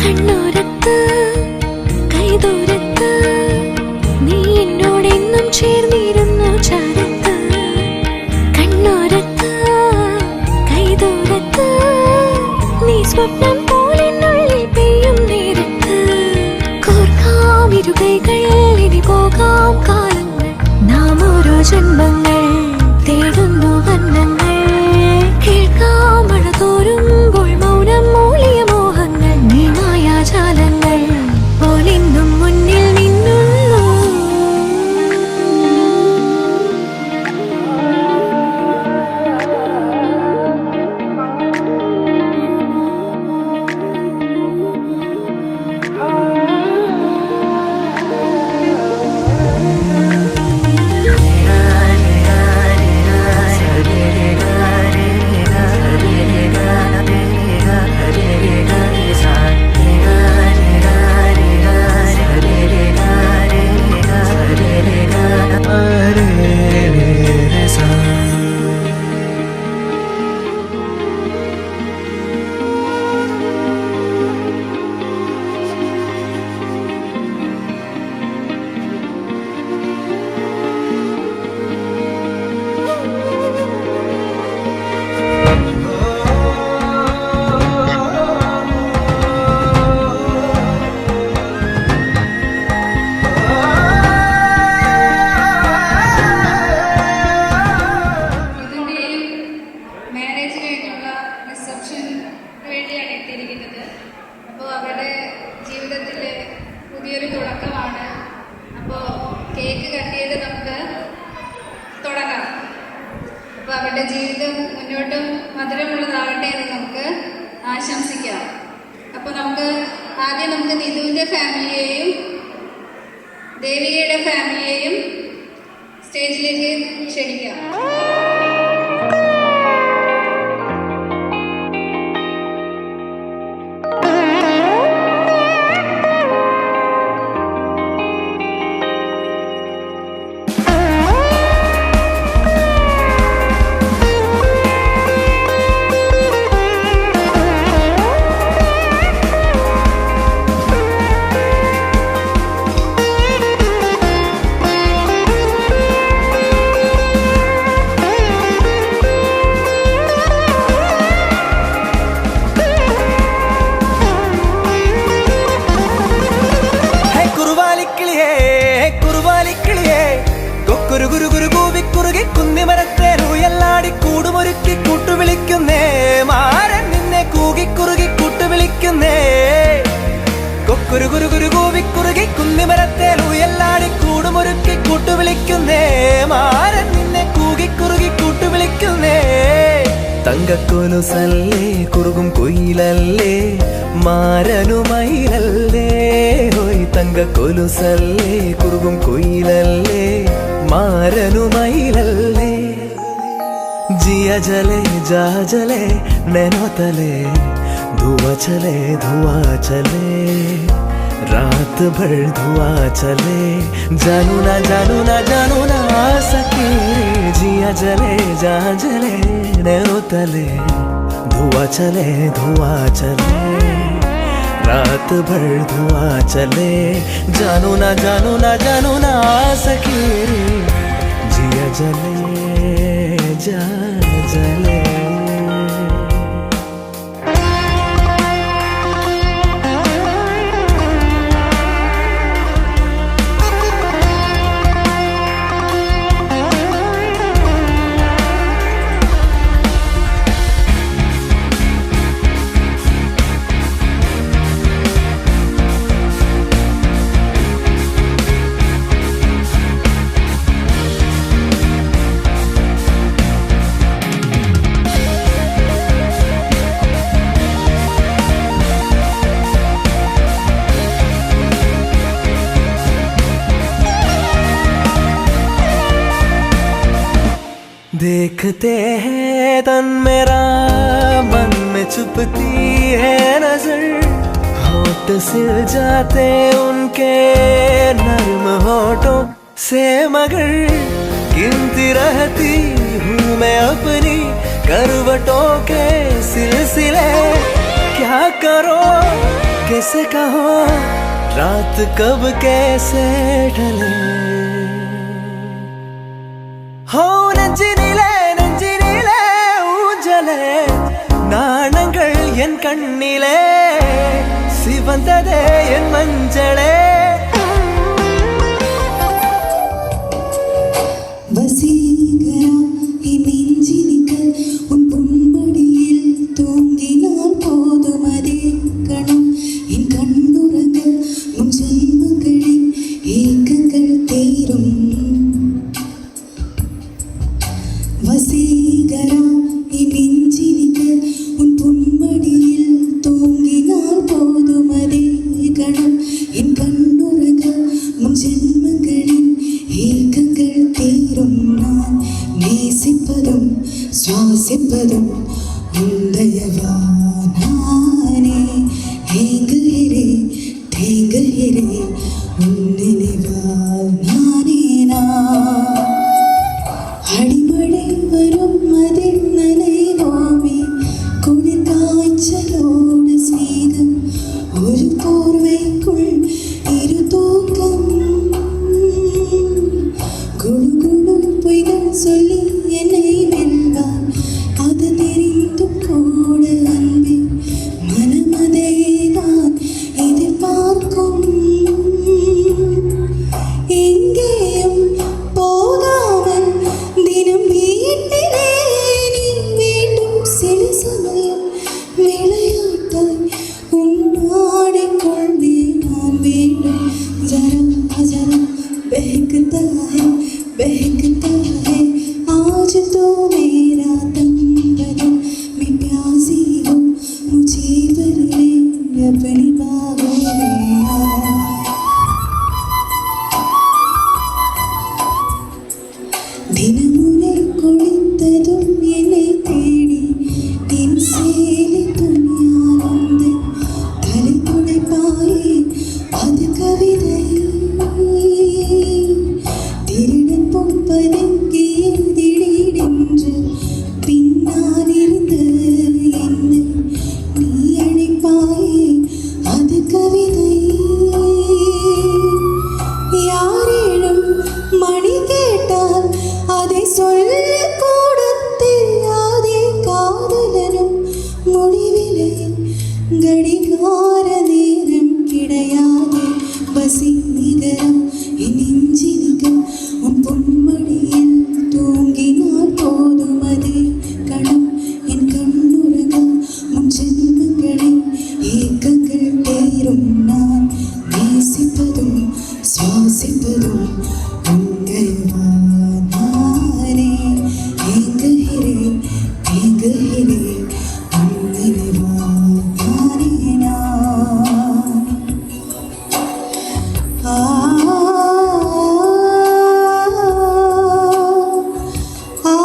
കണ്ണോരത്ത് കൈദൂരത്ത് നീ എന്നോടെന്നും ചേർന്നിരുന്നു ചാരത്ത്. കണ്ണോരത്ത് കൈദൂരത്ത് നീ സ്വപ്നം പോലെന്നുള്ളിൽ പെയ്യും നേരത്ത്. കോർക്കാം ഇരുകൈകൾ ഇനി പോകാം കാലങ്ങൾ, നാം ഓരോ ജന്മങ്ങൾ തേടുന്നു വർണ്ണങ്ങൾ. കേൾക്കാം മഴ തോരുമ്പോൾ മൗനം മൂളിയ മോഹങ്ങൾ, നീ മായാജാലങ്ങൾ പോലിന്നും മുന്നിൽ നിന്നു. പുതിയൊരു തുടക്കമാണ്. അപ്പോൾ കേക്ക് കട്ട് ചെയ്ത് നമുക്ക് തുടങ്ങാം. അപ്പോൾ അവരുടെ ജീവിതം മുന്നോട്ടും മധുരമുള്ളതാകട്ടെ എന്ന് നമുക്ക് ആശംസിക്കാം. അപ്പോൾ ആദ്യം നമുക്ക് നിധുവിൻ്റെ ഫാമിലിയെയും ദേവികയുടെ ഫാമിലിയെയും സ്റ്റേജിലേക്ക് ക്ഷണിക്കാം. കുന്നിമരത്തേലൂയല്ലാടി കൂടുമൊരുക്കി കൂട്ടുവിളിക്കുന്നേ, മാരൻ നിന്നെ കൂകിക്കുറുകി കൂട്ടുവിളിക്കുന്നേ. കൊക്കുരു കുരു കുരു കൂവിക്കുറുകി കുന്നിമരത്തേലൂയല്ലാടി കൂടുമൊരുക്കി കൂട്ടുവിളിക്കുന്നേ, മാരൻ നിന്നെ കൂകിക്കുറുകി കൂട്ടുവിളിക്കുന്നേ. തങ്കക്കൊലുസല്ലേ കുറുകും കൊയിലല്ലേ മാരനുമയിലല്ലേ, ഹോയ് തങ്കക്കൊലുസല്ലേ കുറുകും കൊയിലല്ലേ മാരനുമയിലല്ലേ. जिया जले जा जले नैनो तले धुआं चले रात भर धुआं चले, जानू ना सके रे. जिया जले जा जले नैनो तले धुआं चले रात भर धुआं चले, जानू ना सके रे. जिया जले जा जले. देखते हैं तन मेरा मन में छुपती है नजर, होठ सिल जाते उनके नर्म होठों से, मगर गिनती रहती हूँ मैं अपनी करवटों के सिलसिले। क्या करो कैसे कहो रात कब कैसे ढले, हो നെഞ്ചിനിലെ ஊஞ்சலே நாணங்கள் என் கண்ணிலே சிவந்ததே என் மஞ்சளே. வசீகரா என் நெஞ்சினிக்கு உன் பொன்மடியில் தூங்கினால் போதும் அதே கணம் என் கண்ணுறங்க உன் ஜென்மங்களின் ஏக்கங்கள் தீரும். வசீகரா என் நெஞ்சினிக்கு உன் பொன்மடியில் தூங்கினால் போதும் அதே கணம் என் கண்ணுறங்க உன் ஜென்மங்களின் ஏக்கங்கள் தீரும். நான் நேசிப்பதும் சுவாசிப்பதும் உந்தயவா நானே, ஏங்குகிறேன் தேங்குகிறேன் உன் நினைவால் நானே நான். அடிமழை வரும் அதில் நனைவோமே, குளிர் காய்ச்சலோடு ஸ்நேகம், ஒரு போர்வைக்குள் இரு தூக்கம். குழு குழு பொய்கள் சொல்லி என்னை வெல்வார், அது தெரிந்தும் கூட அன்பே மனமதையே நான் எதிர்பார்க்கும். எங்கேயும் போகாமல் தினம் வீட்டிலே நீ வேண்டும். சில சமயம் விளையாட்டாய் உன்னாடிக்கொண்டே நான் வேண்டும். जरा जरा बहकता है आज तो मेरा तन बदन, मैं प्यासी हूँ मुझे भर ले अपनी बाहों में. தினமுறை குளித்ததும் என்னை தேடி என் சேலை துணியால் வந்து தலை துடைப்பாயே அது கவிதை. திருடன் பொம்பதங்கிய திடீரென்று பின்னால் இருந்து என்னை நீ அழைப்பாயே அது கவிதை. யாரேனும் மணி கேட்டால் அதை சொல்ல கூட தெரியாதே காதலனும் முடிவிலே கடிகார நேரம் கிடையாது. வசீகரம் என் நெஞ்சினிக்கு உன் பொன்மடியில் தூங்கினால் போதும் அதே கணம் என் கண்ணுறங்க உன் ஜென்மங்களின் ஏக்கங்கள் தீரும். நான் நேசிப்பதும் சுவாசிப்பதும் உந்தயவா நானே, ஏங்குகிறேன் தேங்குகிறேன் உன் நினைவா நானே நான். ஆ ஆ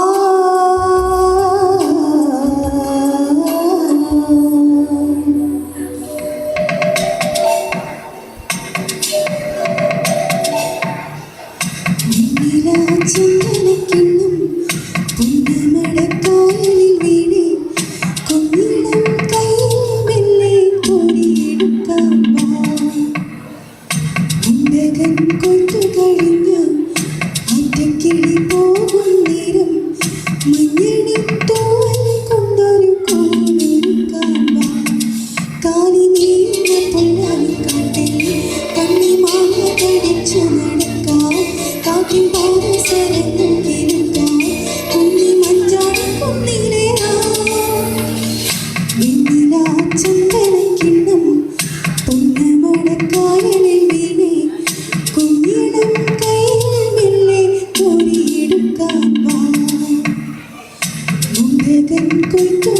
ചിന്തനക്കിണ്ണം പുന്നമടക്കായലിൽ വീണേ, കുഞ്ഞിടം കയ്യിൽ മെല്ലെ കോരിയെടുക്കാൻ വാ. ഉണ്ടകൻ കൊണ്ടു കഴിഞ്ഞ അറ്റക്കിളി പോകും നേരം, മഞ്ഞണി തോൽ കൊണ്ടൊരു കോലൊരുക്കാൻ വാ. കാലി നീണ്ട പൊള്ളാനിക്കാട്ടിൽ കണ്ണിമാങ്ങ കടിച്ചു നടക്കാം, കാട്ടിൻ പാദസരങ്ങൾ കേൾക്കാം, കുഞ്ഞി മഞ്ചാടി കുന്നിലേറാം. വെണ്ണിലാ ചന്ദനക്കിണ്ണം പൊന്നമടക്കായലിൽ വീണേ, കുഞ്ഞിടം കയ്യിൽ മെല്ലെ കോരിയെടുക്കാൻ വാ. മുണ്ടകൻ കൊയ്ത്തു